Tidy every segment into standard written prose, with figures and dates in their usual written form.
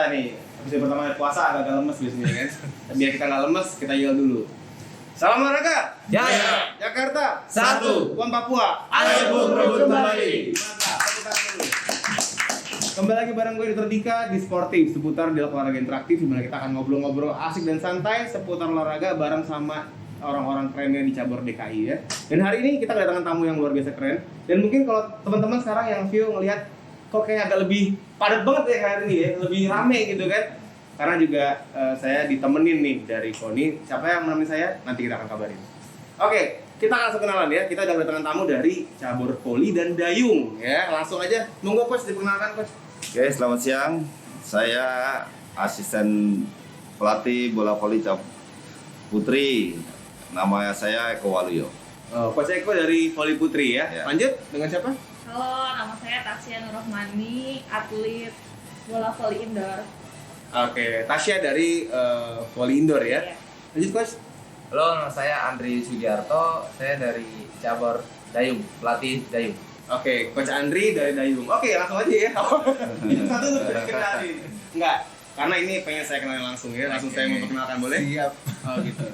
biasa nih, episode pertama puasa agak lemes biasanya kan. Biar kita nggak lemes, kita yel dulu. Salam olahraga, Jaya, Jakarta, Satu. Tuan Papua. Ayo Bung, rebut kembali. Mantap, tepuk tangan dulu. Kembali lagi bareng gue Dr. Dika di Sportif, seputar dialog olahraga interaktif, dimana kita akan ngobrol-ngobrol asik dan santai seputar olahraga bareng sama orang-orang kerennya di cabur DKI ya. Dan hari ini kita kedatangan tamu yang luar biasa keren. Dan mungkin kalau teman-teman sekarang yang view ngelihat kok kayak agak lebih padat banget ya hari ini ya, lebih rame gitu kan. Karena juga saya ditemenin nih dari Koni. Siapa yang menemani saya? Nanti kita akan kabarin. Oke, kita langsung kenalan ya. Kita udah kedatangan tamu dari cabur voli dan dayung ya. Langsung aja, monggo coach diperkenalkan coach. Oke, selamat siang. Saya asisten pelatih bola voli putri. Nama saya Eko Waluyo. Coach Eko dari Voli Putri ya. Ya. Lanjut dengan siapa? Halo, nama saya Tasya Nurrahmani, atlet bola voli indoor. Oke, Tasya dari Voli Indoor ya. Iya. Lanjut coach. Halo, nama saya Andri Sugiarto. Saya dari cabur Dayung, pelatih Dayung. Oke, Coach Andri dari Dayung. Oke, langsung aja ya. Yang satu lu dikenalin. Enggak, karena ini pengen saya kenalin langsung ya. Langsung saya mau perkenalkan boleh? Siap. Oh gitu.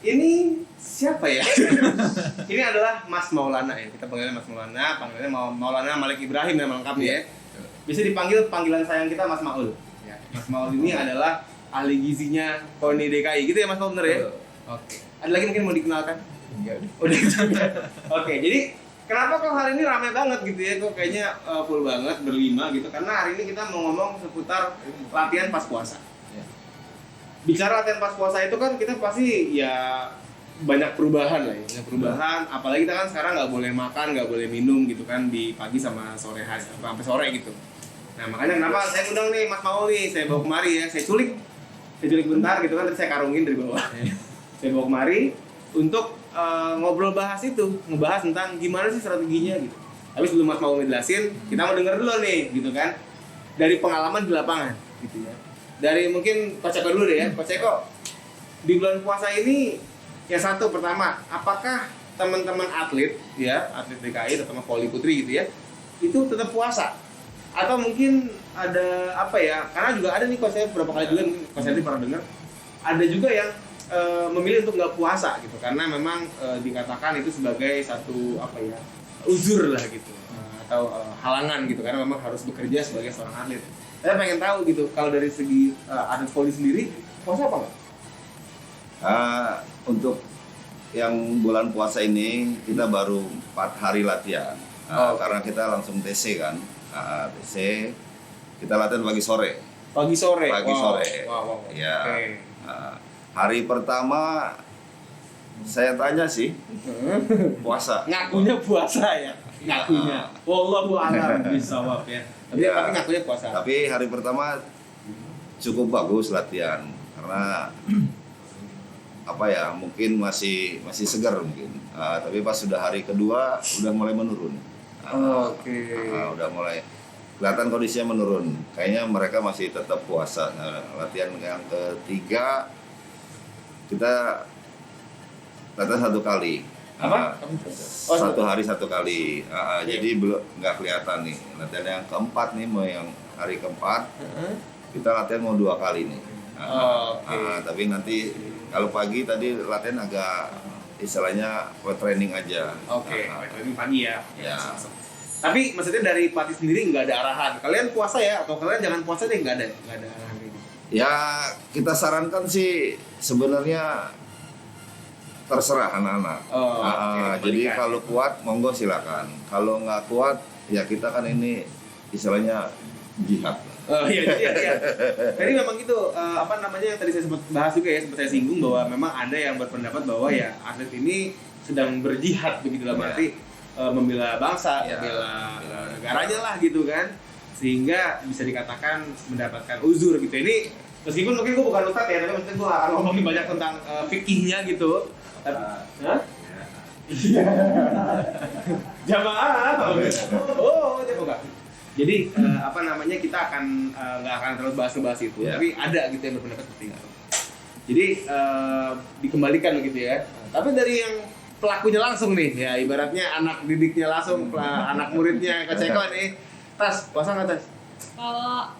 Ini siapa ya? Ini adalah Mas Maulana ya. Kita panggilnya Mas Maulana, panggilannya Maulana Malik Ibrahim nama lengkapnya ya. Bisa dipanggil panggilan sayang kita Mas Maul. Ya. Mas Maul ini adalah ahli gizinya Koni DKI. Gitu ya Mas Maul bener ya? Oke. Ada lagi mungkin mau dikenalkan? Enggak. Udah cukup. Oke, jadi kenapa kok hari ini ramai banget gitu ya? Kok kayaknya full banget berlima gitu? Karena hari ini kita mau ngomong seputar latihan pas puasa. Ya. Bicara latihan pas puasa itu kan kita pasti ya banyak perubahan lah ya, banyak perubahan. Apalagi kita kan sekarang nggak boleh makan, nggak boleh minum gitu kan di pagi sama sore hari sampai sore gitu. Nah makanya kenapa saya undang nih Mas Maul nih, saya bawa kemari ya, saya culik bentar gitu kan, terus saya karungin dari bawah. Saya bawa kemari untuk ngobrol bahas itu, ngebahas tentang gimana sih strateginya gitu. Tapi sebelum Mas Maul ngejelasin, kita mau denger dulu nih gitu kan, dari pengalaman di lapangan gitu ya. Dari mungkin Coach Eko dulu deh ya. Coach Eko, di bulan puasa ini yang satu pertama, apakah teman-teman atlet ya, atlet DKI terutama voli putri gitu ya, itu tetap puasa? Atau mungkin ada apa ya? Karena juga ada nih Coach, saya beberapa kali juga Coach Eko pernah dengar, ada juga yang memilih untuk nggak puasa gitu karena memang dikatakan itu sebagai satu apa ya, uzur lah gitu, atau halangan gitu karena memang harus bekerja sebagai seorang atlet. Saya pengen tahu gitu, kalau dari segi atlet voli sendiri, puasa apa nggak? Untuk yang bulan puasa ini kita baru 4 hari latihan. Karena kita langsung TC kan. TC kita latihan pagi sore. Pagi sore. Pagi sore. Wow. Ya. Oke. Hari pertama saya tanya sih puasa. Ngakunya puasa ya. Ngakunya. Wallahu a'lam bishawab ya. Tapi ngakunya puasa. Tapi hari pertama cukup bagus latihan karena apa ya, mungkin masih segar mungkin. Tapi pas sudah hari kedua udah mulai menurun. Oke. Udah mulai kelihatan kondisinya menurun. Kayaknya mereka masih tetap puasa. Latihan yang ketiga kita latihan 1 kali. Apa? Satu hari 1 kali. Jadi belum nggak kelihatan nih. Latihan yang keempat nih, mau yang hari keempat kita latihan mau 2 kali nih. Tapi nanti kalau pagi tadi latihan agak istilahnya weight training aja. Oke. Training pagi ya. Ya. Tapi maksudnya dari pelatih sendiri nggak ada arahan. Kalian puasa ya atau kalian jangan puasa deh, nggak ada arahan ini. Ya kita sarankan sih sebenarnya terserah anak-anak. Jadi kalau kuat monggo silakan. Kalau nggak kuat ya kita kan ini istilahnya jihad. Iya. Jadi memang gitu, apa namanya yang tadi saya sempat bahas juga ya, sempat saya singgung bahwa memang ada yang berpendapat bahwa ya atlet ini sedang berjihad begitu lah, berarti membela bangsa, membela negaranya lah gitu kan, sehingga bisa dikatakan mendapatkan uzur gitu. Ini meskipun mungkin gue bukan ustadz ya, tapi mungkin gue akan ngomongin banyak tentang fikihnya gitu. Iya. Jamaah. Oh, itu bukan. Jadi apa namanya, kita akan nggak akan terlalu bahas itu, tapi ada gitu yang berpendapat seperti itu. Jadi dikembalikan begitu ya. Tapi dari yang pelakunya langsung nih, ya ibaratnya anak didiknya langsung, anak muridnya Coach Eko nih, Tas, puasa nggak Tas? Kalau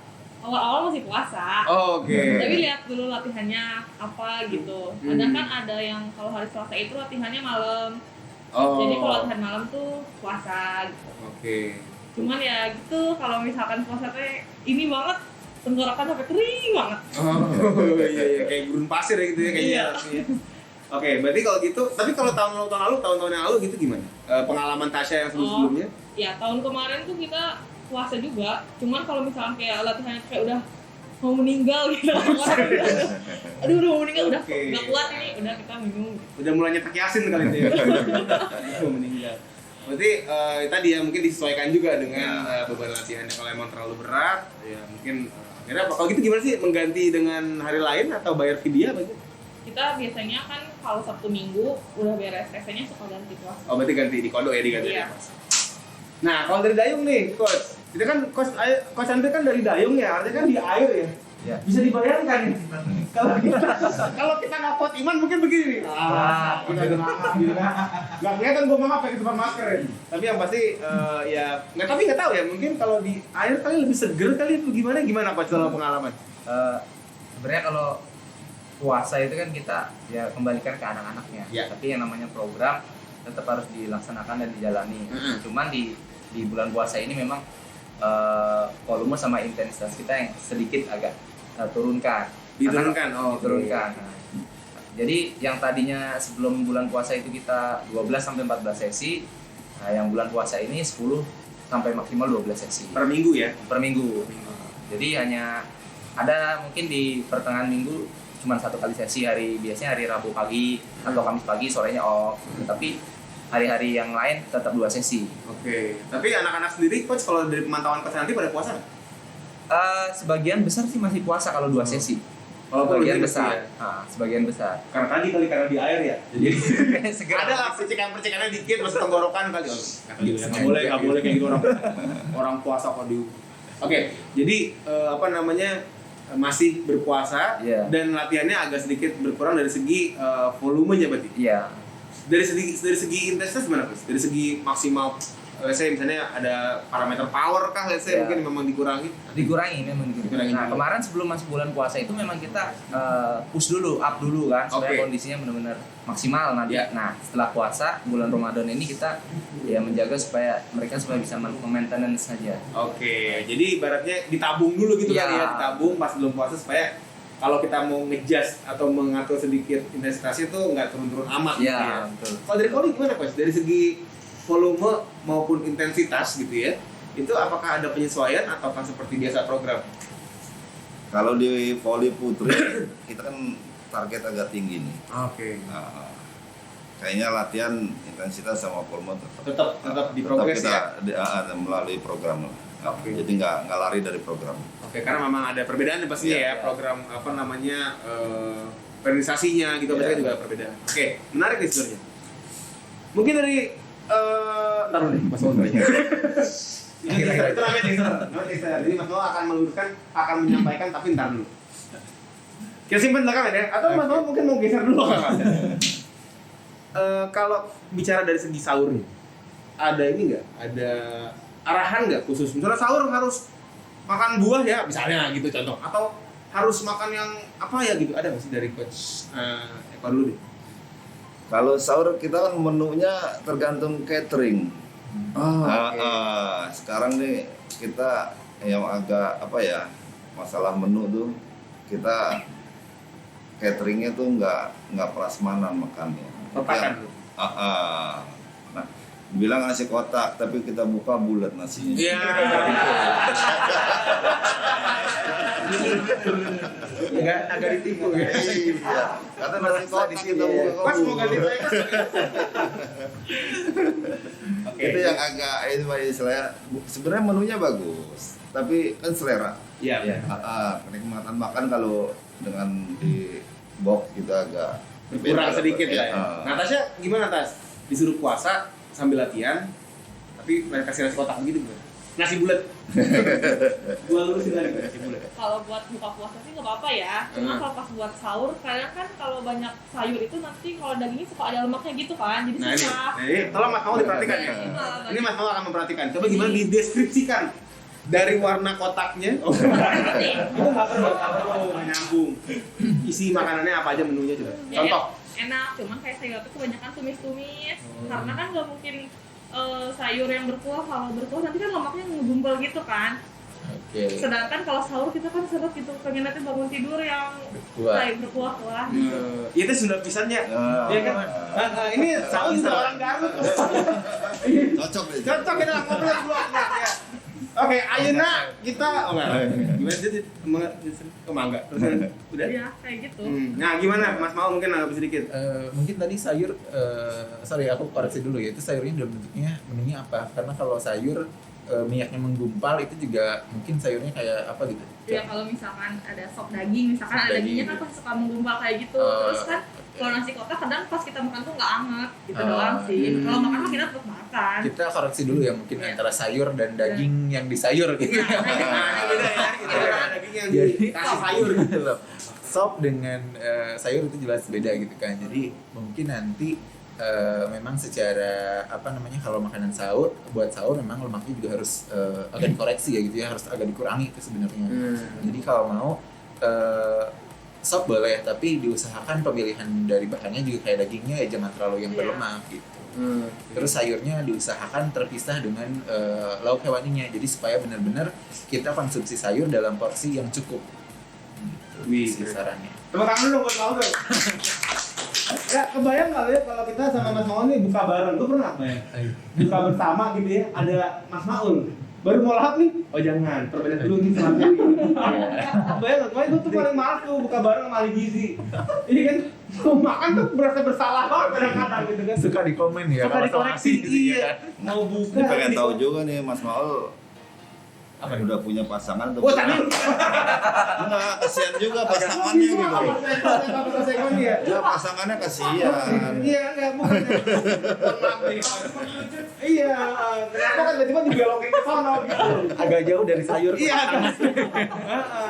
awal-awal masih puasa. Oh, oke. Tapi lihat dulu latihannya apa gitu. Kadang kan ada yang kalau hari Selasa itu latihannya malam. Oh. Jadi kalau latihan malam tuh puasa gitu. Oke. Cuman ya gitu, kalau misalkan puasa teh ini banget, tenggorokan sampai kering banget. Oh, iya, kayak gurun pasir ya gitu ya kayaknya. Iya. Oke, berarti kalau gitu, tapi kalau tahun-tahun yang lalu gitu gimana? Pengalaman Tasya yang sebelumnya? Ya tahun kemarin tuh kita puasa juga, cuman kalau misalkan kayak latihannya kayak udah mau meninggal gitu, aduh udah mau meninggal, udah Oke. nggak kuat ini, udah kita minum. Udah mulai nyetak Yasin kali itu ya. Udah meninggal. Berarti tadi ya mungkin disesuaikan juga dengan beban latihannya. Kalau emang terlalu berat, ya mungkin akhirnya apa? Kalau gitu gimana sih mengganti dengan hari lain atau bayar vidya apa gitu? Kita biasanya kan kalau Sabtu Minggu udah beres tesnya suka ganti puasa. Oh berarti ganti di kodok ya, diganti Iya. di puasa. Nah kalau dari Dayung nih, Coach. Kita kan Coach Andre kan dari Dayung ya, artinya kan di air ya. Ya. Bisa dibayangkan kalau kita nggak kuat iman mungkin begini. Kita udah maaf gitu kan. Nggak kelihatan gue maaf pakai super masker ya. Tapi yang pasti ya nggak tahu ya, mungkin kalau di air kali lebih seger kali itu gimana Coach kalau pengalaman? Sebenarnya kalau puasa itu kan kita ya kembalikan ke anak-anaknya. Ya. Tapi yang namanya program tetap harus dilaksanakan dan dijalani. Cuman di bulan puasa ini memang volume sama intensitas kita yang sedikit agak turunkan. Diturunkan. Oh, Diturunkan. Nah, jadi yang tadinya sebelum bulan puasa itu kita 12 sampai 14 sesi, nah yang bulan puasa ini 10 sampai maksimal 12 sesi per minggu ya. per minggu. Jadi hanya ada mungkin di pertengahan minggu cuma satu kali sesi, biasanya hari Rabu pagi atau Kamis pagi, sorenya off. Tapi hari-hari yang lain tetap 2 sesi. Oke. Tapi anak-anak sendiri Coach kalau dari pemantauan Coach nanti pada puasa nggak? Sebagian besar sih masih puasa kalau 2 sesi. Oh, Sebagian gitu besar. ya. Sebagian besar. Karena di air ya. Jadi Segera. ada lah percikan-percikannya dikit masuk tenggorokan kali. Nggak boleh kayak gitu orang puasa kok di. Oke, jadi masih berpuasa dan latihannya agak sedikit berkurang dari segi volumenya berarti. Iya. Dari segi intensitas gimana Coach? Dari segi maksimal, let's say misalnya ada parameter power kah, let's say mungkin memang dikurangi? Memang dikurangi. Nah, kemarin sebelum masuk bulan puasa itu memang kita push dulu, up dulu kan, supaya kondisinya benar-benar maksimal nanti. Nah, setelah puasa bulan Ramadan ini kita ya menjaga supaya mereka bisa maintenance saja. Oke, jadi ibaratnya ditabung dulu gitu kan ya, ditabung pas belum puasa supaya kalau kita mau nge-adjust atau mengatur sedikit intensitasnya itu nggak turun-turun amat gitu ya. Betul. Kalau dari Koli gimana Coach? Dari segi volume maupun intensitas gitu ya, itu apakah ada penyesuaian ataukah seperti biasa program? Kalau di voli putri kita kan target agak tinggi nih. Oke. Kayaknya latihan intensitas sama volume Tetap di progres ya. Ada melalui program lah. Oke. Jadi nggak lari dari program. Oke, karena memang ada perbedaan pastinya ya, program periodisasinya gitu mereka juga perbedaan. Oke, menarik nih sebenarnya. Mungkin dari taruh nih Mas Mo. Itu namanya teaser. Jadi Mas Mo akan meluruskan, akan menyampaikan tapi ntar dulu. Kita simpen belakangan ya, atau Mas Mo mungkin mau geser dulu kan? Kalau bicara dari segi sahur nih, ada ini nggak? Ada arahan nggak khusus? Misalnya sahur harus makan buah ya, misalnya gitu contoh. Atau harus makan yang apa ya gitu? Ada nggak sih dari Coach Eko dulu deh? Kalau sahur kita kan menunya tergantung catering. Sekarang nih kita yang agak masalah menu tuh kita cateringnya tuh nggak prasmanan makannya. Petakan. Nah, bilang nasi kotak tapi kita buka bulat nasinya. Iya. Agak ditipu ya. Iya. Kata nasi kotak kita buka Pas mau ganti bulat. Oke. Itu yang agak itu istilahnya sebenarnya menunya bagus, tapi kan selera. Iya. Kenikmatan makan kalau dengan di box kita agak Kurang sedikit lah ya. Natasha gimana Tas? Disuruh puasa sambil latihan, tapi mereka kasih nasi kotak begitu bukan? Nasi bulat. Gua lurusin lagi nasi bulat. Kalau buat buka puasa sih nggak apa-apa ya. Cuma kalau pas buat sahur, kadang kan kalau banyak sayur itu nanti kalau dagingnya suka ada lemaknya gitu kan, jadi susah. Tolong Mas mau diperhatikan ya. Ini Mas mau akan memperhatikan. Coba gimana dideskripsikan dari warna kotaknya, itu nggak perlu nyambung. Isi makanannya apa aja menunya coba. Contoh. Enak, cuman kayak sayur itu kebanyakan tumis-tumis. Karena kan nggak mungkin sayur yang berkuah, kalau berkuah nanti kan lemaknya ngegumpal gitu kan. Sedangkan kalau sahur kita kan seret gitu, pengen nanti bangun tidur yang kayak berkuah-kuah. Itu sudah pisannya. Ya kan? Ini sahur orang Garut. Cocok deh. Cocok kita ngobrol dulu ya. Oke, ayeuna kita gimana sih? Mangga. Udah. Ya, kayak gitu. Nah, gimana Mas Mau mungkin agak sedikit. Mungkin tadi sayur, sorry aku koreksi dulu ya, itu sayurnya dalam bentuknya menunya apa? Karena kalau sayur minyaknya menggumpal itu juga mungkin sayurnya kayak apa gitu? Ya kalau misalkan ada sop daging, misalkan ada dagingnya kan pasti suka menggumpal kayak gitu. Terus kan kalau nasi kotak kadang pas kita makan tuh nggak anget gitu doang sih. Kalau makan mah kita tetap makan. Kita koreksi dulu ya mungkin antara sayur dan daging yang disayur gitu. Nah, beda ya, gitu ya. Daging yang dikasih sayur. Sop dengan sayur itu jelas beda gitu kan. Jadi mungkin nanti memang secara apa namanya kalau makanan sahur buat sahur memang lemaknya juga harus agak dikoreksi ya gitu ya, harus agak dikurangi itu sebenarnya. Jadi kalau mau sop boleh, tapi diusahakan pemilihan dari bahannya juga kayak dagingnya ya jangan terlalu yang berlemak gitu. Terus sayurnya diusahakan terpisah dengan lauk hewaninya, jadi supaya benar-benar kita konsumsi sayur dalam porsi yang cukup. Gitu, sarannya. Tepuk tangan dulu buat Mau dong. Ya, kebayang nggak ya kalau kita sama Mas Maul nih buka bareng, tuh pernah bayang? Buka bersama gitu ya, ada Mas Maul baru mau lahap nih, oh jangan, perbanyak dulu nih selama ini. Bayang nggak? Gue tuh paling malas tuh buka bareng sama Ali Gizi. Ini kan mau makan tuh berasa bersalah banget kadang-kadang gitu kan. Suka di komen ya, Suka dikoreksi, iya. Mau buka. Ini pengen tahu juga nih Mas Maul Apa udah punya pasangan atau Oh tadi enggak, kasihan juga pasangannya gitu. Ya pasangannya kasihan. Iya enggak bukan. Iya, kenapa kan tiba-tiba dibelokin ke sono gitu. agak jauh dari sayur. Iya,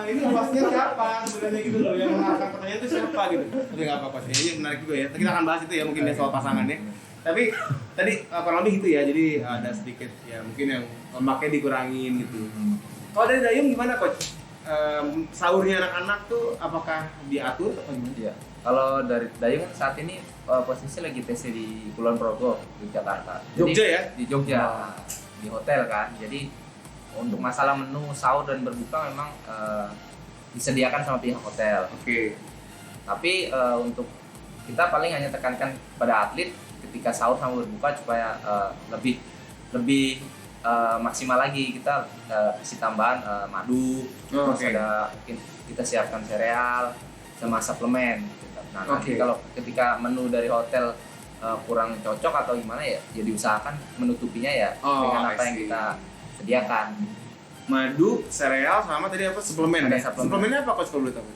ini hostnya siapa sebenarnya gitu loh, yang mengarahkan pertanyaan itu siapa gitu. Tapi nggak apa-apa sih, ini menarik juga ya. Kita akan bahas itu ya mungkin ya soal pasangannya. Tapi tadi kurang lebih gitu ya, jadi ada sedikit ya mungkin yang lemaknya dikurangin gitu. Kalau dari Dayung gimana coach? Sahurnya anak-anak tuh apakah diatur atau gimana? Iya. Kalau dari Dayung saat ini posisi lagi TC di Kulon Progo, Yogyakarta. Jogja ya? Di Jogja, di hotel kan. Jadi untuk masalah menu sahur dan berbuka memang disediakan sama pihak hotel. Oke. Tapi untuk kita paling hanya tekankan pada atlet ketika sahur sama berbuka supaya lebih maksimal lagi. Kita kasih tambahan madu, terus ada kita siapkan sereal sama suplemen. Nah nanti kalau ketika menu dari hotel kurang cocok atau gimana ya diusahakan menutupinya ya dengan apa yang kita sediakan. Madu, sereal, sama tadi apa suplemen? Ada suplemen. Suplemennya apa coach kalau boleh tahu?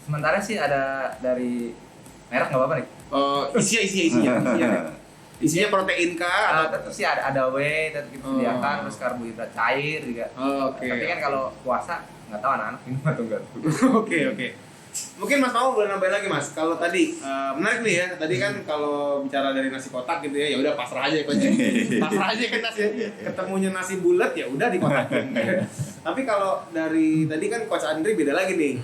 Sementara sih ada dari merek nggak apa-apa nih. Isinya protein kah? Tetap sih ada whey, tetap kita sediakan, terus karbohidrat cair juga. Tapi kan kalau puasa nggak tahu anak-anak minum atau enggak. Oke. Mungkin Mas Mau boleh nambahin lagi Mas. Kalau tadi menarik nih ya. Tadi kan kalau bicara dari nasi kotak gitu ya udah pasrah aja coach. Pasrah aja kan nasi. Ketemunya nasi bulat ya udah dikotakin. Tapi kalau dari tadi kan Coach Andri beda lagi nih.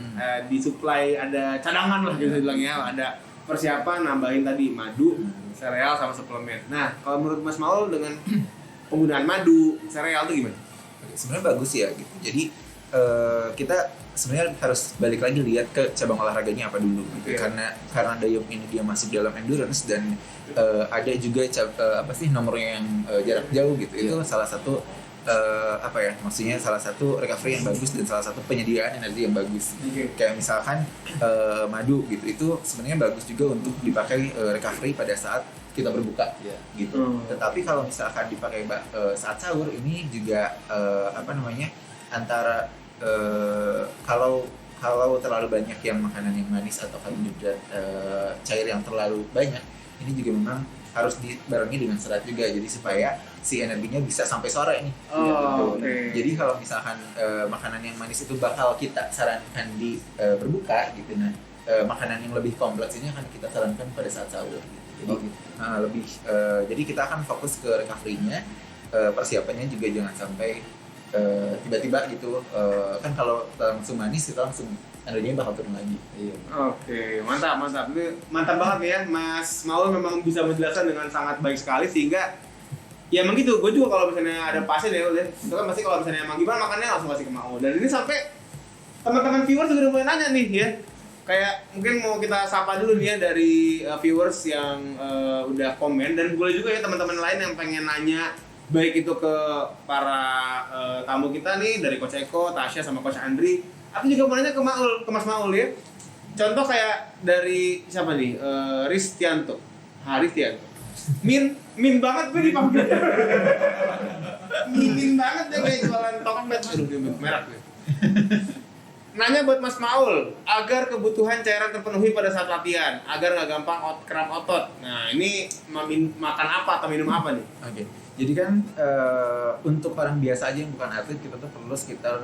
Disuplai ada cadangan lah gitu bilangnya. Ada persiapan nambahin tadi madu, sereal sama suplemen. Nah, kalau menurut Mas Maul dengan penggunaan madu, sereal itu gimana? Sebenarnya bagus ya gitu. Jadi kita sebenarnya harus balik lagi lihat ke cabang olahraganya apa dulu gitu. Karena Dayung ini dia masuk dalam endurance dan ada juga nomornya yang jarak jauh gitu. Itu salah satu maksudnya salah satu recovery yang bagus dan salah satu penyediaan energi yang bagus. Kayak misalkan madu gitu, itu sebenarnya bagus juga untuk dipakai recovery pada saat kita berbuka gitu. Tetapi kalau misalkan dipakai saat sahur ini juga antara kalau terlalu banyak yang makanan yang manis atau karbohidrat cair yang terlalu banyak, ini juga memang harus dibarengi dengan serat juga, jadi supaya si energinya bisa sampai sore nih. Jadi kalau misalkan makanan yang manis itu bakal kita sarankan di berbuka gitu, makanan yang lebih kompleks ini akan kita sarankan pada saat sahur gitu. Jadi jadi kita akan fokus ke recovery-nya, persiapannya juga jangan sampai tiba-tiba gitu kan kalau langsung manis kita langsung energinya bakal turun lagi. Oke, mantap. Ini mantap banget ya, Mas Maul memang bisa menjelaskan dengan sangat baik sekali sehingga ya emang gitu. Gue juga kalau misalnya ada pasien ya udah, itu kan pasti kalau misalnya emang gimana makannya langsung kasih ke Maul. Dan ini sampai teman-teman viewers juga udah mulai nanya nih ya. Kayak mungkin mau kita sapa dulu nih ya dari viewers yang udah komen, dan boleh juga ya teman-teman lain yang pengen nanya baik itu ke para tamu kita nih dari Coach Eko, Tasya sama Coach Andri. Aku juga mau nanya ke Mas Maul ya. Contoh kayak dari siapa nih? Ristianto. Haristianto. Min banget gue dipanggil. Min banget deh kayak jualan Tokped. Aduh, dia merah gue. Nanya buat Mas Maul, agar kebutuhan cairan terpenuhi pada saat latihan, agar nggak gampang kram otot. Nah, ini makan apa atau minum apa nih? Oke. Jadi kan untuk orang biasa aja yang bukan atlet kita tuh perlu sekitar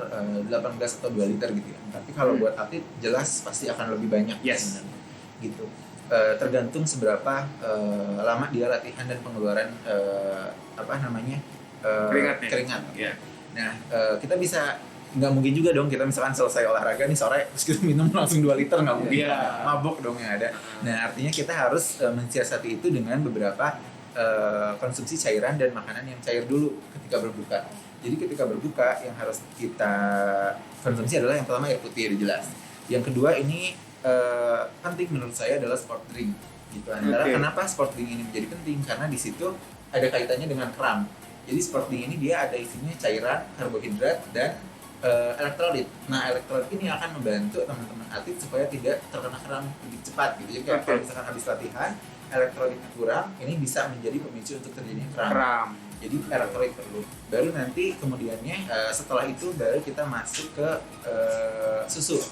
18 atau 2 liter gitu ya. Tapi kalau buat atlet jelas pasti akan lebih banyak sebenarnya. Gitu. Tergantung seberapa lama dia latihan dan pengeluaran keringat. Yeah. Nah, kita bisa nggak mungkin juga dong kita misalkan selesai olahraga nih sore terus kita minum langsung 2 liter, nggak mungkin. Mabok dong yang ada. Nah, artinya kita harus mensiasati itu dengan beberapa konsumsi cairan dan makanan yang cair dulu ketika berbuka. Jadi ketika berbuka yang harus kita konsumsi adalah yang pertama air putih, jelas. Yang kedua ini penting menurut saya adalah sport drink. Gitu. Kenapa sport drink ini menjadi penting? Karena di situ ada kaitannya dengan kram. Jadi sport drink ini dia ada isinya cairan, karbohidrat dan elektrolit. Nah, elektrolit ini akan membantu teman-teman atlet supaya tidak terkena kram lebih cepat gitu. Jadi kalau misalkan habis latihan elektrolitnya kurang, ini bisa menjadi pemicu untuk terjadinya kram. Jadi elektrolit perlu. Baru nanti kemudiannya setelah itu baru kita masuk ke susu,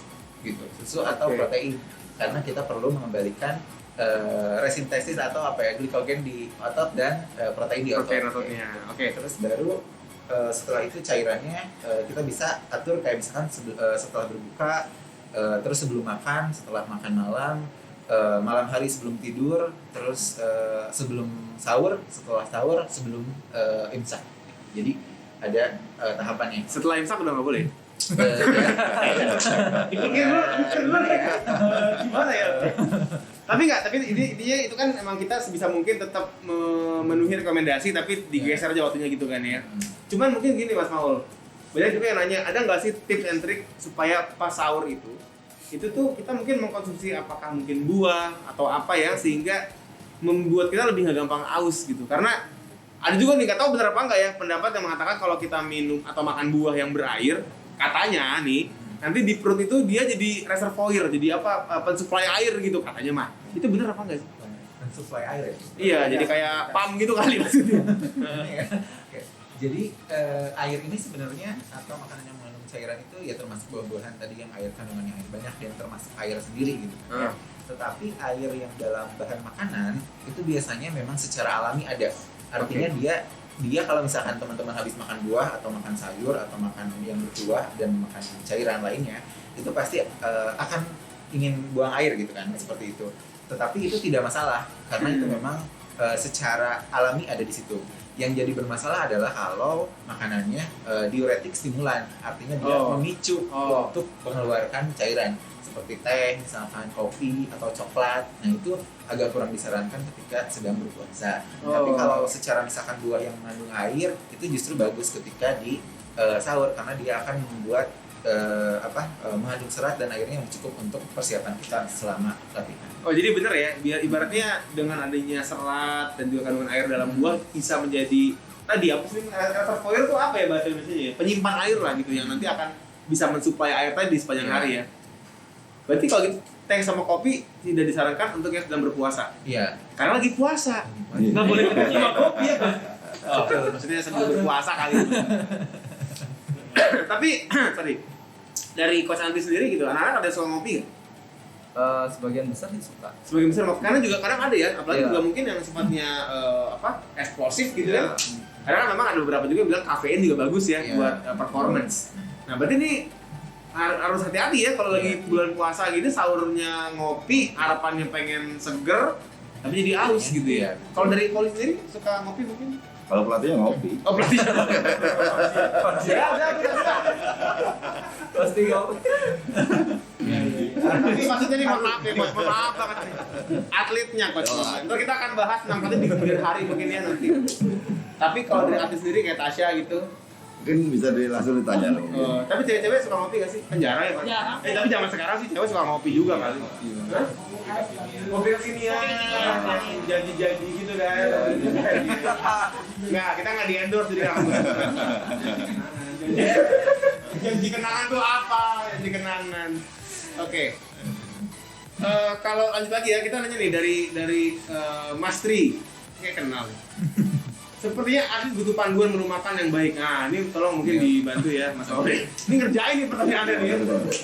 gitu. Susu atau protein, karena kita perlu mengembalikan resintesis atau glikogen di otot dan protein di otot. Oke. Terus baru setelah itu cairannya kita bisa atur kayak misalkan setelah berbuka, terus sebelum makan, setelah makan malam. Malam hari sebelum tidur, terus sebelum sahur, setelah sahur, sebelum imsak. Jadi ada tahapannya. Setelah imsak udah nggak boleh? Gimana ya? Tapi intinya itu kan emang kita sebisa mungkin tetap memenuhi rekomendasi, tapi digeser aja waktunya gitu kan ya. Cuman mungkin gini Mas Maul, banyak juga yang nanya, ada nggak sih tips and trick supaya pas sahur itu tuh kita mungkin mengkonsumsi apakah mungkin buah atau apa ya, sehingga membuat kita lebih nggak gampang aus gitu. Karena ada juga nih, nggak tahu benar apa enggak ya, pendapat yang mengatakan kalau kita minum atau makan buah yang berair, katanya nih nanti di perut itu dia jadi reservoir, jadi pensuplai air gitu katanya mah. Itu benar apa enggak sih? Pensuplai air ya? Iya, jadi kayak pam gitu kali maksudnya. Oke. Jadi air ini sebenarnya atau makanan yang mengandung cairan itu ya termasuk buah-buahan tadi yang air kandungannya air banyak dan termasuk air sendiri gitu. Tetapi air yang dalam bahan makanan itu biasanya memang secara alami ada. Artinya dia kalau misalkan teman-teman habis makan buah atau makan sayur atau makan yang berkuah dan makan cairan lainnya, itu pasti akan ingin buang air gitu kan, seperti itu. Tetapi itu tidak masalah karena itu memang secara alami ada di situ. Yang jadi bermasalah adalah kalau makanannya diuretik stimulan, artinya dia memicu untuk mengeluarkan cairan seperti teh, misalkan kopi atau coklat. Nah, itu agak kurang disarankan ketika sedang berpuasa. Tapi kalau secara misalkan buah yang mengandung air itu justru bagus ketika di sahur karena dia akan membuat mengandung serat dan airnya yang cukup untuk persiapan kita selama latihan. Oh, jadi benar ya, biar ibaratnya dengan adanya serat dan juga kandungan air dalam buah bisa menjadi tadi apa sih, reservoir itu apa ya bahasa Indonesianya? Penyimpan air lah gitu yang nanti akan bisa mensuplai air tadi sepanjang hari ya. Berarti kalau gitu teh sama kopi tidak disarankan untuk yang sedang berpuasa. Iya. Karena lagi puasa. Nggak boleh minum sama kopi ya, Bang. Maksudnya sebelum berpuasa kali itu. Tapi sorry, dari Coach Andri sendiri gitu, anak-anak ada suka ngopi nggak? Sebagian besar sih suka. Sebagian besar, karena juga kadang ada ya, apalagi juga mungkin yang sifatnya eksplosif gitu ya. Karena memang ada beberapa juga bilang kafein juga bagus ya buat performance. Nah, berarti ini harus hati-hati ya kalau lagi bulan puasa gini, sahurnya ngopi, harapannya pengen seger, tapi jadi aus gitu ya. Kalau dari Poli sendiri suka ngopi mungkin? Kalau pelatihnya ngopi. Oh pelatih. Ya udah. Pasti kau. Tapi maksudnya nih mohon maaf ya, mohon maaf banget nih. Atletnya coach. Ntar kita akan bahas tentang atlet di kemudian hari mungkin ya nanti. Tapi kalau dari atlet sendiri kayak Tasya gitu, Mungkin bisa langsung ditanya loh. tapi cewek-cewek suka ngopi gak sih? Kan jarang ya kan? Jarang. Tapi zaman sekarang sih cewek suka ngopi juga kali. Hah? Ngopi kekinian, janji-janji gitu kan. Nggak, kita nggak di-endorse jadi nggak ngomong. Janji kenangan tuh apa? Janji kenangan. Oke. Kalau lanjut lagi ya, kita nanya nih dari Mas Tri. Kayak kenal. Sepertinya atlet butuh panduan menu makan yang baik. Nah, ini tolong mungkin dibantu ya Mas Aure. Ini ngerjain nih pertanyaannya nih.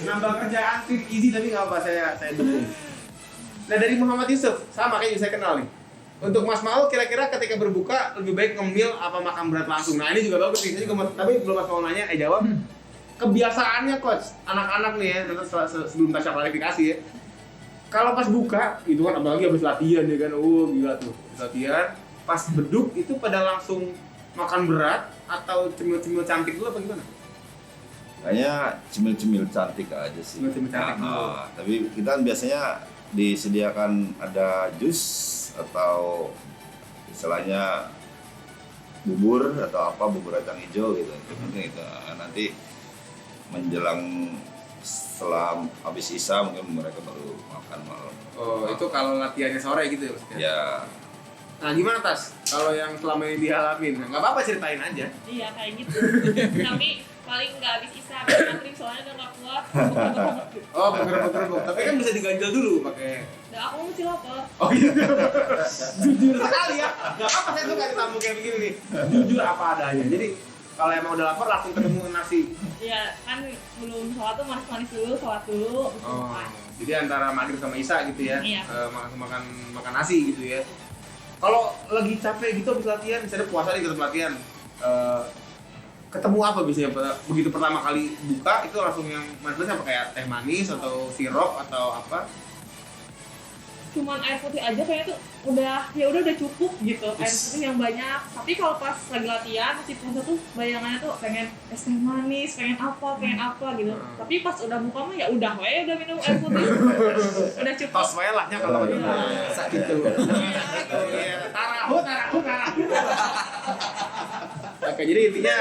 Nambah kerjaan tim easy tapi nggak apa saya dukung. Nah dari Muhammad Yusuf, sama kayak saya kenal nih. Untuk Mas Maul kira-kira ketika berbuka lebih baik ngemil apa makan berat langsung? Nah ini juga bagus nih, tapi belum Mas Maul nanya, jawab. Kebiasaannya coach, anak-anak nih ya, nanti sebelum Tasya klarifikasi ya. Kalau pas buka, itu kan apalagi habis latihan ya kan, gila tuh, habis latihan. Pas beduk itu pada langsung makan berat atau cemil-cemil cantik dulu apa gimana? Kayaknya cemil-cemil cantik aja sih. Cemil-cemil cantik dulu. Tapi kita kan biasanya disediakan ada jus atau istilahnya bubur atau apa, bubur kacang hijau gitu. Mungkin itu nanti menjelang setelah habis isya mungkin mereka baru makan malam. Oh, itu kalau latihannya sore gitu ya maksudnya? Ya. Nah gimana Tas? Kalau yang selama ini dialamin, nggak apa-apa ceritain aja. Iya kayak gitu. Tapi paling nggak habis isa, habis antri soalnya udah nggak kuat. Oh, bergerak-gerak. Tapi kan bisa diganjel dulu pakai. Dan aku masih lapar. Oh gitu. Jujur sekali ya. Gak apa-apa saya suka tamu kayak begini nih. Jujur apa adanya. Jadi kalau emang udah lapar langsung ketemu nasi. Iya kan belum sholat tuh manis-manis dulu, sholat dulu. Oh. Jadi antara maghrib sama isya gitu ya. Iya. Makan nasi gitu ya. Kalau lagi capek gitu habis latihan, misalnya puasa nih tetap latihan. Ketemu apa biasanya? Begitu pertama kali buka itu langsung yang manis apa kayak teh manis atau sirup atau apa? Cuman air putih aja kayaknya tuh udah cukup gitu, air putih yang banyak. Tapi kalau pas lagi latihan si puasa tuh bayangannya tuh pengen es teh manis, pengen apa gitu. Tapi pas udah buka mah ya udah udah minum air putih. Udah cukup. Tos wae lah nya kalau gitu. Saat itu. Tarahu. Oke, jadi intinya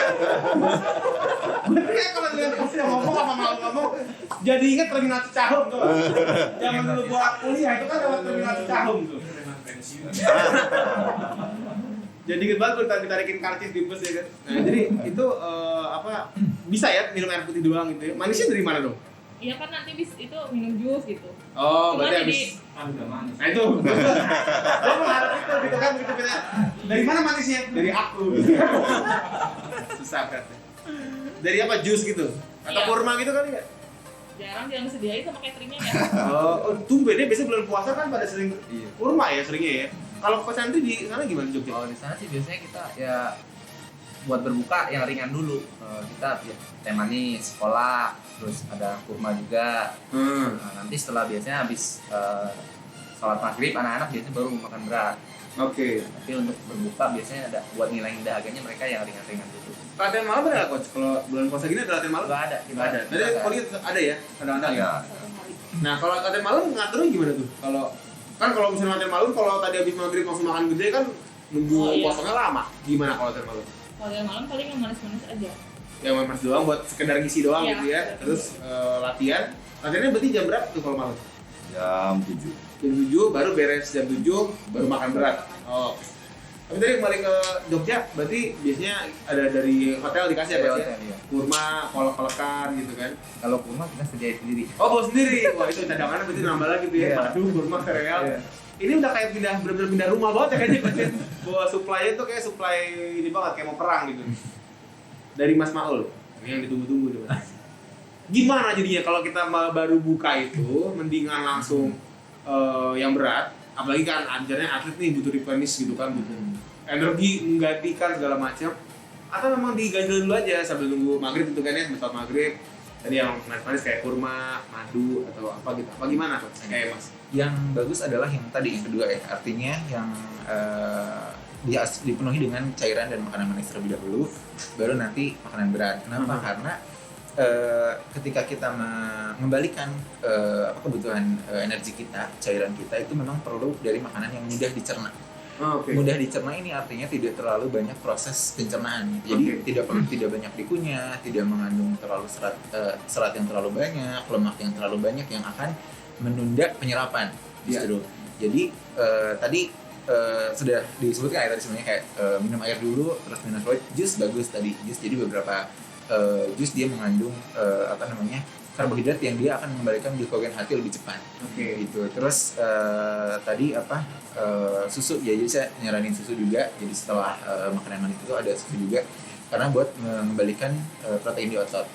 kayak kalau dengan pasti ngomong apa mau ngomong jadi ingat terminal Cicahum tuh. Zaman dulu gua kuliah itu kan lewat terminal Cicahum tuh. Jadi inget banget kalau ditarikin karcis di bus ya kan. Nah, jadi itu bisa ya minum air putih doang gitu ya. Manisnya dari mana dong? Iya kan nanti itu minum jus gitu. Oh, Cuma berarti jadi habis nah itu. Gua mengharap itu gitu kan begitu kita. Dari mana manisnya? Dari aku. Susah kan. Dari apa jus gitu? Atau Iya. kurma gitu kali ya? jarang sediain sama cateringnya ya. Oh, tumben deh biasanya bulan puasa kan pada sering Iya. kurma ya seringnya ya. Kalau kosan itu di sana gimana Jogja? Kalau di sana sih biasanya kita ya buat berbuka yang ringan dulu. Kita ya, teh manis, kolak, terus ada kurma juga. Nah, nanti setelah biasanya habis sholat maghrib anak-anak biasanya baru makan berat. Oke. Tapi untuk berbuka biasanya ada buat ngilangin dahaganya mereka yang ringan-ringan dulu. Latihan malam ada nggak coach? Kalau bulan puasa gini ada latihan malam? Nggak ada, Nggak ada. Tadi poli ada ya? Kadang-kadang ya. Ya. Nah kalau latihan malam ngaturnya gimana tuh? Kalau misalnya latihan malam, kalau tadi habis maghrib langsung makan gede kan nunggu Oh, iya. puasanya lama. Gimana kalau latihan malam? Kalau yang malam paling yang manis-manis aja. Yang mas doang buat sekedar ngisi doang Iya. gitu ya. Terus latihan. Latihannya berarti jam berapa tuh kalau malam? Jam 7. Jam 7 baru beres jam 7 baru makan berat. Oh. Tapi tadi kembali ke Jogja, berarti biasanya ada dari hotel dikasih Dari apa sih? hotel, iya. Kurma, kolak-kolakan gitu kan. Kalau kurma kita sediain sendiri. Oh, bawa sendiri. Wah, itu cadangannya berarti nambah lagi tuh ya. Iya. Madu, kurma, sereal. Iya. Ini udah kayak bener-bener pindah rumah banget ya kayaknya. Bawa supply-nya tuh kayak supply ini banget kayak mau perang gitu. Dari Mas Maul. Ini yang ditunggu-tunggu tuh. Gimana jadinya kalau kita baru buka itu mendingan langsung yang berat, apalagi kan ajarnya atlet nih butuh replenish gitu kan, butuh energi menggantikan segala macam, atau memang diganjel dulu aja sambil nunggu maghrib itu kan ya, misal maghrib tadi yang manis-manis kayak kurma, madu atau apa gitu, apa gimana tuh kayak Mas? Yang bagus adalah yang tadi yang kedua ya, artinya yang dipenuhi dengan cairan dan makanan manis terlebih dahulu, baru nanti makanan berat. Kenapa? Karena ketika kita mengembalikan kebutuhan energi kita, cairan kita itu memang perlu dari makanan yang mudah dicerna. Mudah dicerna ini artinya tidak terlalu banyak proses pencernaan. Jadi tidak banyak dikunyah, tidak mengandung terlalu serat yang terlalu banyak, lemak yang terlalu banyak yang akan menunda penyerapan justru. Jadi tadi sudah disebutkan ya tadi sebenarnya kayak minum air dulu, terus minum jus bagus tadi jus. Jadi beberapa jus dia mengandung karbohidrat yang dia akan mengembalikan glikogen hati lebih cepat. Gitu. Terus tadi susu ya, jadi saya nyaranin susu juga. Jadi setelah makanan manis itu ada susu juga karena buat mengembalikan protein di otot.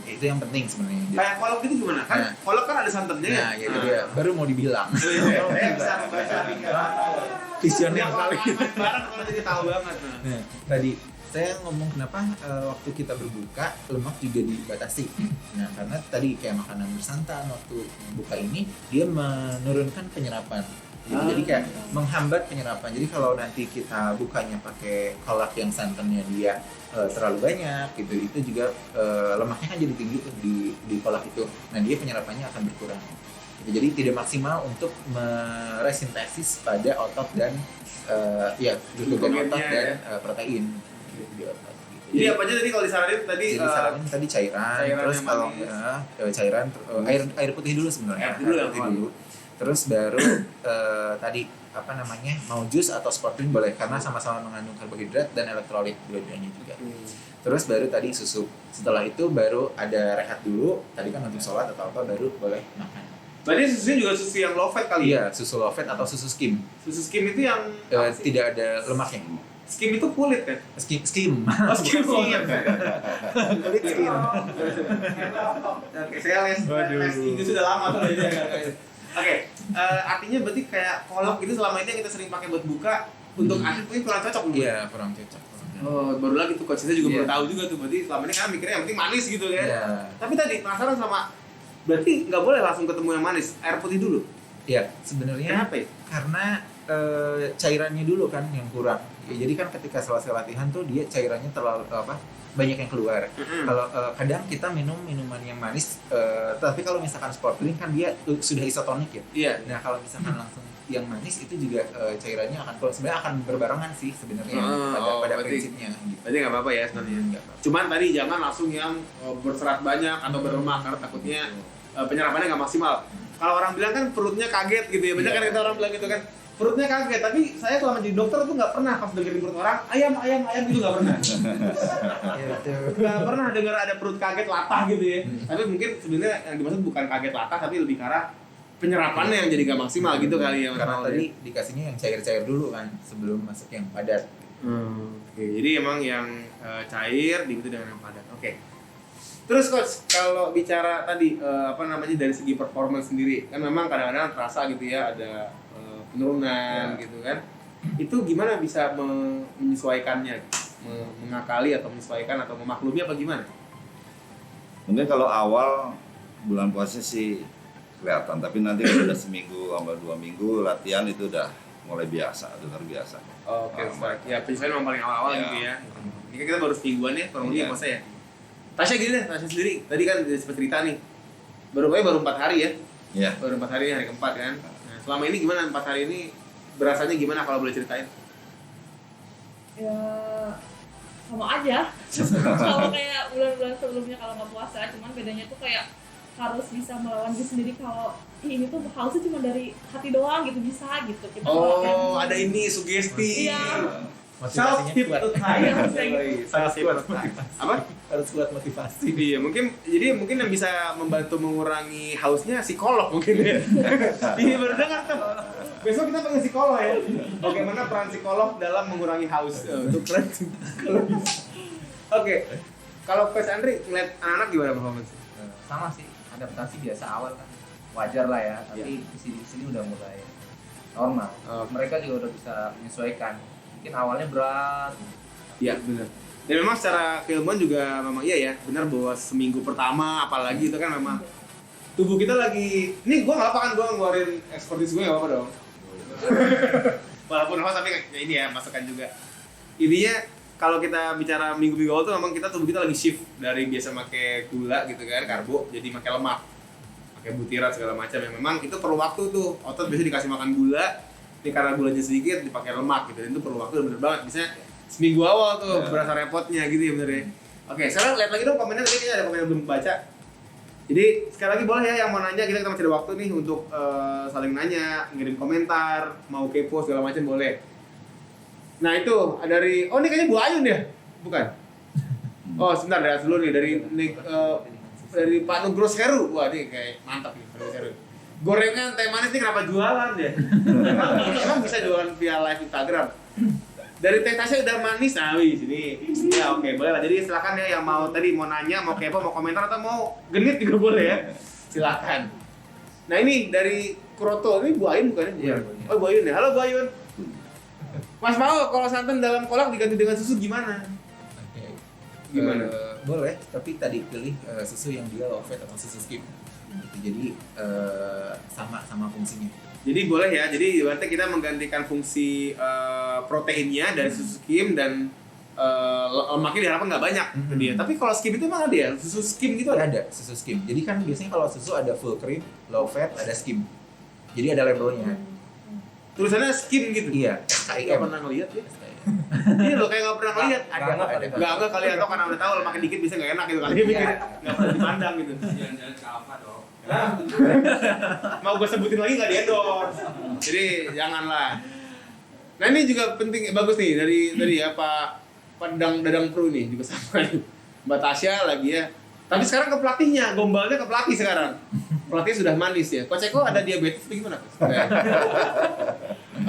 Itu yang penting sebenarnya. Kayak kolak itu gimana? Kan kolak kan ada santannya ya? Nah, gitu dia. Baru mau dibilang. Bisa membaca Visioner kali. Barang kalau jadi tahu banget. Nah, tadi saya ngomong kenapa waktu kita berbuka lemak juga dibatasi. Nah, karena tadi kayak makanan bersantan waktu buka ini dia menurunkan penyerapan. Jadi kayak menghambat penyerapan. Jadi kalau nanti kita bukanya pakai kolak yang santannya dia terlalu banyak gitu, itu juga lemaknya kan jadi tinggi tuh di kolak itu. Nah, dia penyerapannya akan berkurang. Jadi tidak maksimal untuk meresintesis pada otot dan glikogen otot dan protein. Di otot, gitu. Jadi apa aja tadi kalau disaranin tadi? Disaranin tadi cairan terus kalau cairan air putih dulu sebenarnya. Air putih dulu. Terus baru tadi mau jus atau sport drink boleh karena sama-sama mengandung karbohidrat dan elektrolit dua-duanya juga. Terus baru tadi susu. Setelah itu baru ada rehat dulu. Tadi kan untuk sholat atau apa baru boleh makan. Berarti susunya juga susu yang low fat kali ya? Iya, susu low fat atau susu skim. Susu skim itu yang tidak ada lemaknya. Skim itu kulit kan? Skim. Oh, skim. Kulit skim. Oke, saya les itu sudah lama tuh. Oke, artinya berarti kayak kolak itu selama ini yang kita sering pakai buat buka untuk atlet mungkin kurang cocok. Iya, kurang cocok. Oh, baru lagi tuh coach saya juga baru tahu juga tuh. Berarti selama ini kan mikirnya yang penting manis gitu kan. Tapi tadi penasaran sama, berarti nggak boleh langsung ketemu yang manis, air putih dulu? Iya, sebenarnya. Kenapa ya? Karena cairannya dulu kan yang kurang. Ya, jadi kan ketika selesai latihan tuh dia cairannya terlalu banyak yang keluar. Kalau kadang kita minum minuman yang manis, tapi kalau misalkan sport drink kan dia sudah isotonik ya. Iya. Nah kalau misalkan langsung yang manis itu juga cairannya akan sebenarnya akan berbarengan sih sebenarnya pada prinsipnya. Gitu. Berarti nggak apa-apa ya sebenarnya. Cuman tadi jangan langsung yang berserat banyak atau berlemak karena takutnya penyerapannya nggak maksimal. Kalau orang bilang kan perutnya kaget gitu ya, banyak kan kita orang bilang gitu kan. Perutnya kaget, tapi saya selama jadi dokter tuh nggak pernah pas dengerin perut orang ayam gitu nggak pernah. Nggak pernah dengar ada perut kaget latah gitu ya. Tapi mungkin sebenarnya yang dimaksud bukan kaget latah, tapi lebih ke arah penyerapannya yang jadi nggak maksimal gitu kali ya. Karena tadi dikasihnya yang cair-cair dulu kan sebelum masuk yang padat. Oke, jadi emang yang cair diikuti dengan yang padat. Oke. Terus coach, kalau bicara tadi dari segi performance sendiri, kan memang kadang-kadang terasa gitu ya ada penurunan gitu kan. Itu gimana bisa menyesuaikannya, mengakali atau menyesuaikan atau memaklumi apa gimana? Mungkin kalau awal bulan puasa sih kelihatan, tapi nanti kalau udah seminggu sama 2 minggu latihan itu udah mulai biasa, udah terbiasa. Oke, ya penyesuaian memang paling awal-awal gitu ya. Ini kan kita baru semingguan ya, kurang lebih puasa ya. Tasya gini deh, Tasya sendiri, tadi kan sempat cerita nih, baru 4 hari ya? Iya. Baru 4 hari, hari keempat kan? Nah, selama ini gimana 4 hari ini, berasanya gimana kalau boleh ceritain? Ya, sama aja. Kalau kayak bulan-bulan sebelumnya kalau nggak puasa, cuman bedanya tuh kayak harus bisa melawan diri sendiri kalau ini tuh hausnya cuma dari hati doang gitu, bisa gitu. Kita ada ini, sugesti. Iya. Motivasinya kuat. Apa? Harus kuat motivasi. Iya, mungkin yang bisa membantu mengurangi hausnya psikolog mungkin ya. Iya, baru dengar tuh. Besok kita panggil psikolog ya. Bagaimana peran psikolog dalam mengurangi haus? Untuk peran psikolog. Oke. Kalau Coach Andri ngeliat anak-anak gimana performance? Sama sih, adaptasi biasa awal kan. Wajar lah ya, tapi di sini udah mulai normal. Mereka juga udah bisa menyesuaikan. Mungkin awalnya berat. Iya, benar. Dan memang secara keilmuan juga memang iya ya, benar bahwa seminggu pertama apalagi itu kan memang tubuh kita lagi, ini gue nggak apa kan, gue ngeluarin ekspertis gue nggak apa dong. Walaupun host tapi ini ya masukan juga. Intinya kalau kita bicara minggu-minggu awal tuh memang tubuh kita lagi shift dari biasa pakai gula gitu kan, karbo, jadi pakai lemak. Pakai butiran segala macam yang memang itu perlu waktu tuh. Otot biasa dikasih makan gula, ini karena gulanya sedikit dipakai lemak gitu. Itu perlu waktu bener banget. Biasanya seminggu awal tuh berasa repotnya gitu ya bener ya. Oke, sekarang lihat lagi dong komennya, tadi kayaknya ada komen yang belum baca. Jadi sekali lagi boleh ya yang mau nanya, kita masih ada waktu nih untuk saling nanya, ngirim komentar, mau kepo segala macam boleh. Nah itu dari, oh ini kayaknya Bu Ayun ya? Bukan? Oh sebentar, dari dulu nih, dari Pak Nugros Heru. Wah ini kayak mantap nih, Nugros Heru. Gorengan teh manis ini kenapa jualan ya? Emang bisa jualan via live Instagram? Dari teh tasnya udah manis, nah wih sini. Ya oke, boleh lah. Jadi silakan ya yang mau tadi mau nanya, mau kepo, mau komentar atau mau genit juga boleh ya. Silakan. Nah ini dari Kuroto, ini Bu Ayun bukan ya? Iya. Oh Bu Ayun ya. Halo Bu Ayun. Mas mau kalau santan dalam kolak diganti dengan susu gimana? Oke. Gimana? Boleh, tapi tadi pilih susu yang dia low fat atau susu skim. Gitu. Jadi sama fungsinya. Jadi boleh ya. Jadi berarti kita menggantikan fungsi proteinnya dari susu skim dan lemaknya diharapkan nggak banyak ke dia. Tapi kalau skim itu emang ada ya? Susu skim gitu ada? Ada susu skim. Jadi kan biasanya kalau susu ada full cream, low fat, ada skim. Jadi ada labelnya. Tulisannya skim gitu? Iya, Nggak SKIM. pernah ngeliat ya? Iya loh, kayak nggak pernah ngeliat. Ada. Nggak kali atau karena udah tahu lemaknya dikit bisa nggak enak gitu kali. Mikir nggak pernah dipandang gitu. Jangan-jangan ke apa dong? Mau gue sebutin lagi nggak di-endorse. Jadi janganlah. Nah ini juga penting, bagus nih dari ya Pak Dadang Pro nih juga sama nih. Mbak Tasya lagi ya. Tapi sekarang ke pelatihnya, gombalnya ke pelatih sekarang. Pelatih sudah manis ya. Coach Eko ada diabetes atau gimana?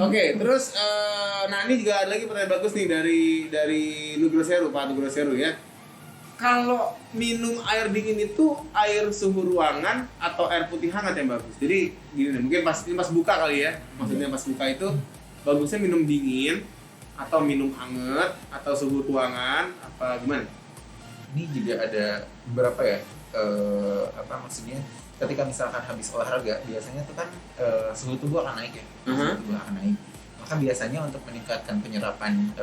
Oke, terus nah ini juga ada lagi pertanyaan bagus nih dari Nugros Heru, Pak Nugros Heru ya. Kalau minum air dingin itu air suhu ruangan atau air putih hangat yang bagus. Jadi gini nih, mungkin pas buka kali ya. Maksudnya pas buka itu bagusnya minum dingin atau minum hangat atau suhu ruangan apa gimana? Ini juga ada beberapa ya, maksudnya ketika misalkan habis olahraga biasanya tuh kan suhu tubuh akan naik ya, suhu tubuh akan naik. Maka biasanya untuk meningkatkan penyerapan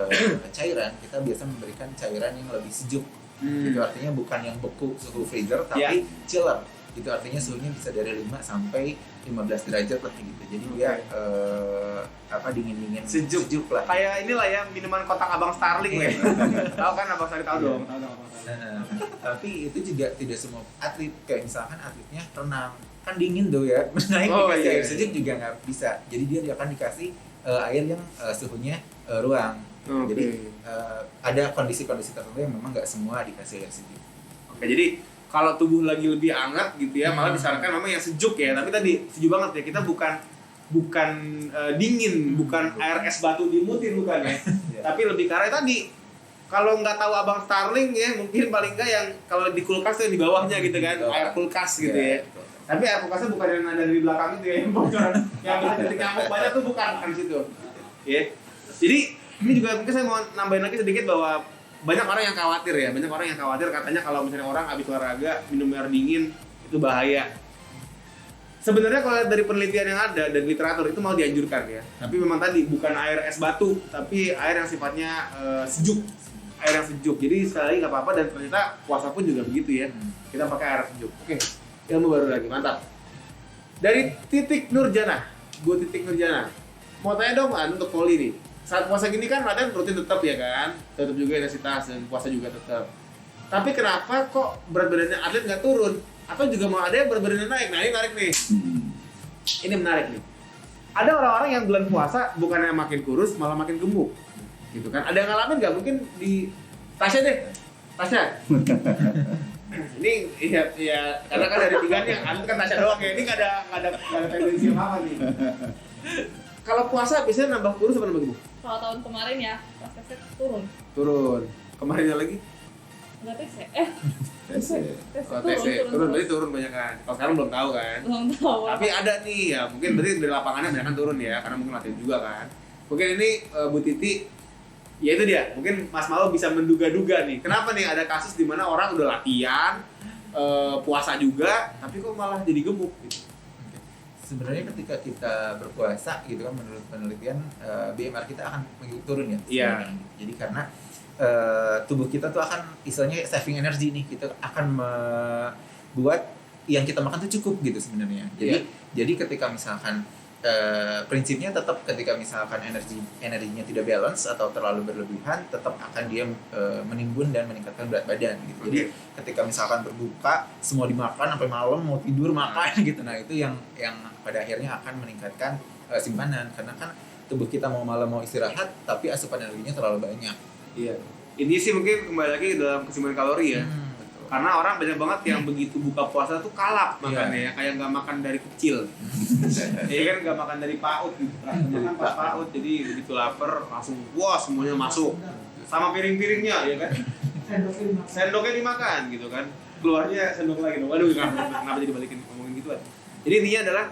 cairan, kita biasa memberikan cairan yang lebih sejuk. Itu artinya bukan yang beku suhu freezer, tapi chiller. Itu artinya suhunya bisa dari 5 sampai 15 derajat lah gitu. Jadi dia dingin-dingin sejuk lah. Kayak inilah ya minuman kotak Abang Starling ya. Tahu kan Abang Starling tahu dong. Tapi itu juga tidak semua atlet, kayak misalkan atletnya renang kan dingin tuh ya, naik dikasih air sejuk juga nggak bisa. Jadi dia akan dikasih air yang suhunya ruang. Jadi ada kondisi-kondisi tertentu yang memang nggak semua dikasih air sejuk. Oke, jadi kalau tubuh lagi lebih hangat gitu ya, malah disarankan memang yang sejuk ya. Tapi tadi sejuk banget ya, kita bukan dingin, bukan air es batu dimutin bukan ya. Tapi lebih karena tadi kalau nggak tahu Abang Starling ya, mungkin paling nggak yang kalau di kulkas tuh yang di bawahnya gitu kan, air kulkas gitu ya. Tapi air kulkasnya bukan yang ada di belakang itu ya, yang bocoran, yang bisa titik nyamuk banyak tuh bukan situ. Ya. Jadi ini juga mungkin saya mau nambahin lagi sedikit bahwa banyak orang yang khawatir ya, banyak orang yang khawatir katanya kalau misalnya orang habis olahraga minum air dingin itu bahaya. Sebenarnya kalau dari penelitian yang ada dan literatur itu mau dianjurkan ya. Tapi memang tadi bukan air es batu, tapi air yang sifatnya sejuk. Air yang sejuk. Jadi sekali lagi nggak apa-apa, dan ternyata puasa pun juga begitu ya. Kita pakai air sejuk. Oke. Ilmu baru lagi, mantap. Dari Titik Nurjana, Bu Titik Nurjana. Mau tanya dong untuk Poli nih. Saat puasa gini kan latihan rutin tetap ya kan? Tetap juga intensitas dan puasa juga tetap. Tapi kenapa kok berat badannya atlet nggak turun? Atau juga mau ada yang berat badannya naik? Nah ini menarik nih. Ini menarik nih. Ada orang-orang yang bulan puasa bukannya makin kurus malah makin gemuk. Gitu kan? Ada yang ngalamin nggak? Mungkin di Tasya deh. Tasya. Ini ya karena kan dari tiga nih yang atlet kan Tasya doang ya. Ini nggak ada tendensi apa nih. Kalau puasa biasanya nambah kurus apa nambah gemuk? Kalau tahun kemarin ya, pas TC turun. Turun. Kemarinnya lagi? Enggak TC. Oh, TC. Turun berarti turun banyak kan. Kalau sekarang belum tahu kan. Belum tahu. Tapi ada nih ya, mungkin berarti dari lapangannya banyak kan turun ya, karena mungkin latihan juga kan. Mungkin ini Bu Titi, ya itu dia. Mungkin Mas Malo bisa menduga-duga nih. Kenapa nih ada kasus di mana orang udah latihan, puasa juga, tapi kok malah jadi gemuk gitu. sebenarnya ketika kita berpuasa gitu kan, menurut penelitian BMR kita akan turun ya. Iya. Jadi karena tubuh kita tuh akan istilahnya saving energi nih, kita akan membuat yang kita makan tuh cukup gitu sebenarnya. Jadi ketika misalkan prinsipnya tetap ketika misalkan energinya tidak balance atau terlalu berlebihan, tetap akan dia menimbun dan meningkatkan berat badan gitu. Jadi ketika misalkan berbuka semua dimakan sampai malam mau tidur makan gitu, nah itu yang pada akhirnya akan meningkatkan simpanan, karena kan tubuh kita mau malam mau istirahat tapi asupan energinya terlalu banyak. Iya. Ini sih mungkin kembali lagi dalam keseimbangan kalori ya. Betul. Karena orang banyak banget yang begitu buka puasa tuh kalap makannya ya, kayak nggak makan dari kecil. Iya kan, nggak makan dari PAUD gitu. Makan pas PAUD, jadi begitu lapar langsung wah semuanya masuk. Sama piring-piringnya ya kan. Sendoknya dimakan gitu kan. Keluarnya sendok lagi. Waduh, kenapa jadi balikin ngomongin gituan. Jadi intinya adalah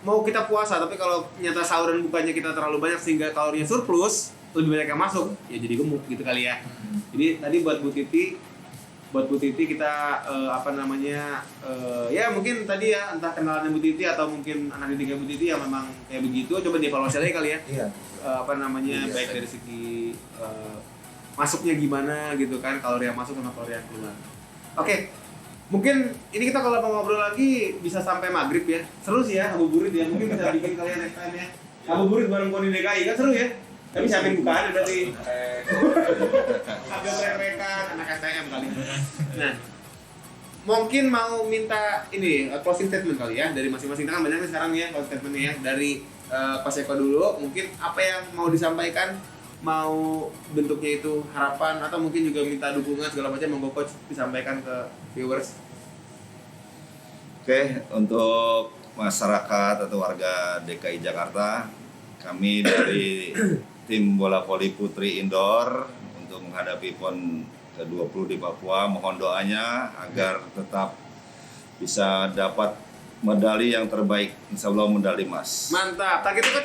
mau kita puasa tapi kalau nyata sahur dan bukanya kita terlalu banyak sehingga kalorinya surplus, lebih banyak yang masuk, ya jadi gemuk gitu kali ya. Jadi tadi buat Bu Titi kita ya mungkin tadi ya entah kenalannya Bu Titi atau mungkin anak didiknya Bu Titi yang memang kayak begitu, coba dievaluasi lagi kali ya. Iya. Baik dari segi masuknya gimana gitu kan, kalori yang masuk sama kalori yang keluar. Oke. Mungkin ini kita kalau mau ngobrol lagi bisa sampai maghrib ya. Seru sih ya ngabuburit ya. Mungkin bisa bikin kalian next time ya. Ngabuburit bareng Koni DKI kan seru ya. Tapi siapin bukaan berarti. Sambil trek-trekan anak STM kali. Nah, mungkin mau minta ini closing statement kali ya dari masing-masing. Kan banyak nih sekarang ya closing statement ya dari Pak Eko dulu. Mungkin apa yang mau disampaikan, mau bentuknya itu harapan atau mungkin juga minta dukungan segala macam, monggo coach disampaikan ke viewers. Oke, untuk masyarakat atau warga DKI Jakarta, kami dari tim bola voli putri indoor untuk menghadapi PON ke-20 di Papua, mohon doanya agar tetap bisa dapat medali yang terbaik, insya Allah medali emas. Mantap, targetnya.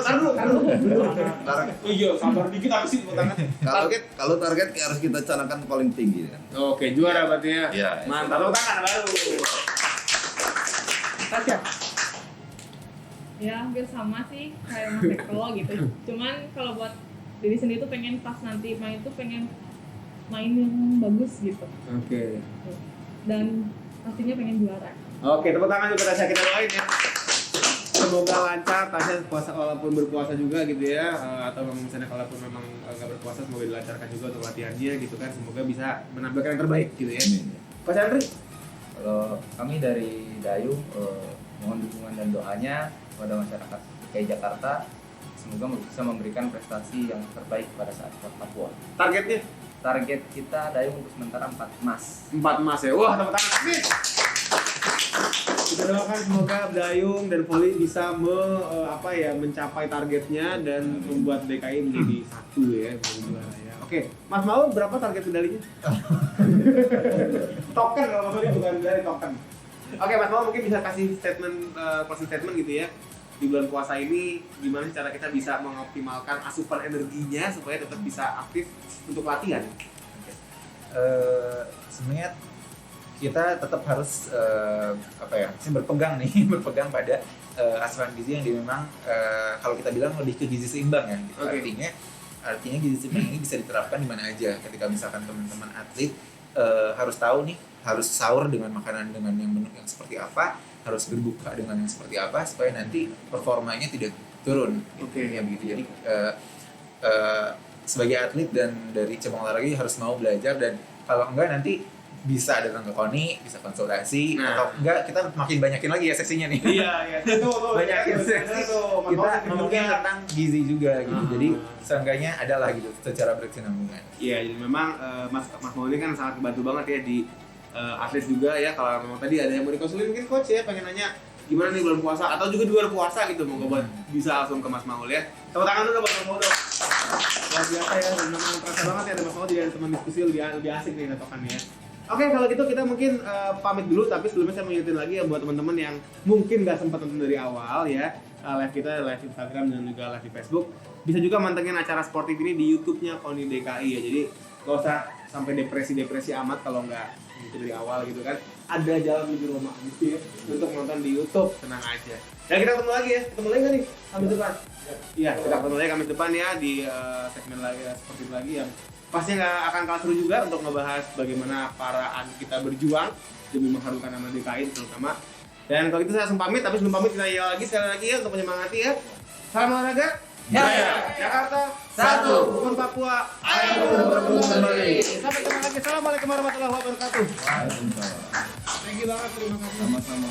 Taruh. Iya, sabar dikit apa sih tangan. Kalau target harus kita canangkan paling tinggi kan. Oke, juara berarti ya. Iya. Mantap, tepuk tangan baru. Tasya. Ya hampir sama sih kayak Mas Eko gitu. Cuman kalau buat diri sendiri tuh pengen pas nanti main tuh pengen main yang bagus gitu. Oke. Dan pastinya pengen juara. Oke, tepuk tangan juga Tasya, kita doain ya. Semoga lancar Tasya puasa walaupun berpuasa juga gitu ya, atau misalnya kalaupun memang nggak berpuasa semoga dilancarkan juga untuk latihannya gitu kan. Semoga bisa menampilkan yang terbaik gitu ya. Coach Andri? Kalau kami dari Dayu mohon dukungan dan doanya kepada masyarakat DKI Jakarta, semoga bisa memberikan prestasi yang terbaik pada saat Papua. Targetnya? Target kita Dayu untuk sementara 4 emas. 4 emas ya. Wah, tepuk tangan. Amin. Kita doakan semoga Dayung dan Voli bisa mencapai targetnya dan membuat DKI menjadi satu ya, ya. Oke, Mas Maul berapa target medalinya? Token kalau Mas Maul bukan medali, token. Oke, Mas Maul mungkin bisa kasih closing statement gitu ya. Di bulan puasa ini gimana sih cara kita bisa mengoptimalkan asupan energinya supaya tetap bisa aktif untuk latihan? Sebenarnya kita tetap harus berpegang pada asupan gizi yang memang kalau kita bilang lebih ke gizi seimbang ya gitu. Artinya gizi seimbang ini bisa diterapkan di mana aja. Ketika misalkan teman-teman atlet harus tahu nih, harus sahur dengan makanan dengan yang menu yang seperti apa, harus berbuka dengan yang seperti apa supaya nanti performanya tidak turun. Ya begitu. Jadi sebagai atlet dan dari cabang olahraga harus mau belajar, dan kalau enggak nanti bisa datang ke Koni, bisa konsultasi, atau enggak kita makin banyakin lagi ya seksinya nih. Iya. Banyakin seksi. Kita ngomongin tentang gizi juga gitu. Jadi seenggaknya adalah gitu secara berkesinambungan. Iya, jadi memang Mas Mau ini kan sangat kebantu banget ya di atlet juga ya. Kalau memang tadi ada yang mau dikonsulin mungkin coach ya, pengen nanya gimana nih bulan puasa atau juga di luar puasa gitu, mau buat bisa langsung ke Mas Maul ya. Tepuk tangan dulu buat Mas Maul dong. Luar biasa ya, dan memang terasa banget ya ada Mas Maul jadi ada teman diskusi lebih asik nih tokannya ya. Oke, kalau gitu kita mungkin pamit dulu, tapi sebelumnya saya mau ingetin lagi ya buat teman-teman yang mungkin nggak sempat nonton dari awal ya, live kita, live Instagram dan juga live di Facebook, bisa juga mantengin acara sportif ini di YouTube-nya Koni DKI ya. Jadi nggak usah sampai depresi amat kalau nggak gitu dari awal gitu kan. ada jalan menuju Roma gitu ya untuk nonton di YouTube, tenang aja. Dan kita ketemu lagi ya, ketemu lagi nggak nih Kamis depan? Iya, kita ketemu lagi Kamis depan ya di segmen lagi seperti itu lagi yang pasti nggak akan kalah seru juga untuk ngebahas bagaimana para atlet kita berjuang demi mengharumkan nama DKI terutama. Dan kalau gitu saya langsung pamit, tapi sebelum pamit kita yel lagi sekali lagi ya untuk menyemangati ya. Salam olahraga. Ya. Jakarta Satu. Bukan Papua. Ayo berburu kembali. Sampai ketemu lagi. Assalamualaikum warahmatullahi wabarakatuh. Waalaikumsalam. Thank you banget, terima kasih. Sama-sama.